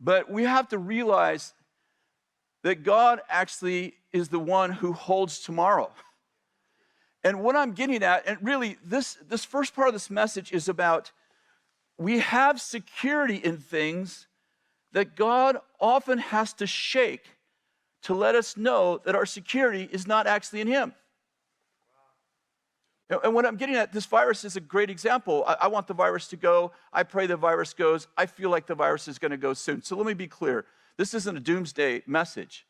But we have to realize that God actually is the one who holds tomorrow. And what I'm getting at, and really this first part of this message is about we have security in things that God often has to shake to let us know that our security is not actually in him. And what I'm getting at, this virus is a great example. I want the virus to go. I pray the virus goes. I feel like the virus is going to go soon. So let me be clear. This isn't a doomsday message.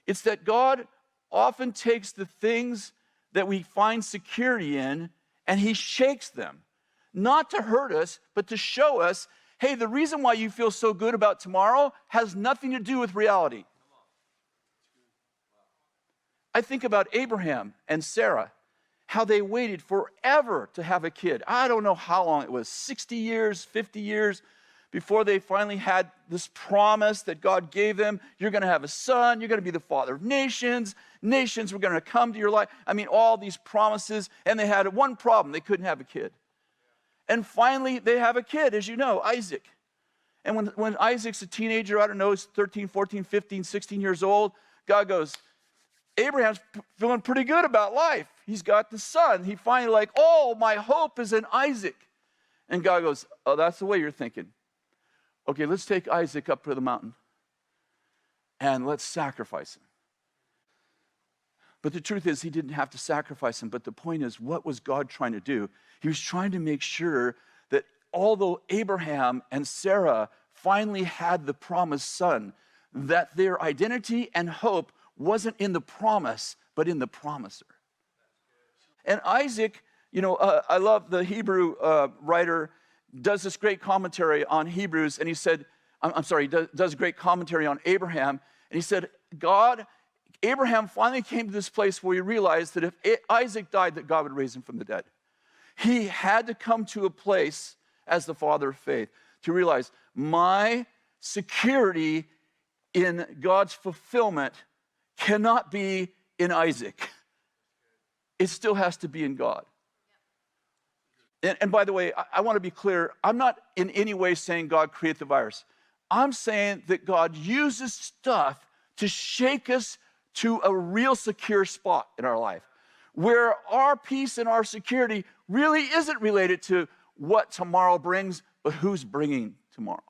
It's that God often takes the things that we find security in and he shakes them. Not to hurt us, but to show us, hey, the reason why you feel so good about tomorrow has nothing to do with reality. I think about Abraham and Sarah, how they waited forever to have a kid. I don't know how long it was, 60 years, 50 years, before they finally had this promise that God gave them. You're going to have a son. You're going to be the father of nations. Nations were going to come to your life. I mean, all these promises. And they had one problem. They couldn't have a kid. And finally, they have a kid, as you know, Isaac. And when Isaac's a teenager, I don't know, he's 13, 14, 15, 16 years old, God goes, Abraham's feeling pretty good about life. He's got the son. He finally like, oh, my hope is in Isaac. And God goes, oh, that's the way you're thinking. Okay, let's take Isaac up to the mountain and let's sacrifice him. But the truth is, he didn't have to sacrifice him. But the point is, what was God trying to do? He was trying to make sure that although Abraham and Sarah finally had the promised son, that their identity and hope wasn't in the promise, but in the promiser. And Isaac, I love the Hebrew writer, does this great commentary on Hebrews, and he said, does a great commentary on Abraham, and he said, Abraham finally came to this place where he realized that if Isaac died, that God would raise him from the dead. He had to come to a place as the father of faith to realize my security in God's fulfillment cannot be in Isaac. It still has to be in God. And by the way, I want to be clear. I'm not in any way saying God created the virus. I'm saying that God uses stuff to shake us to a real secure spot in our life, where our peace and our security really isn't related to what tomorrow brings, but who's bringing tomorrow.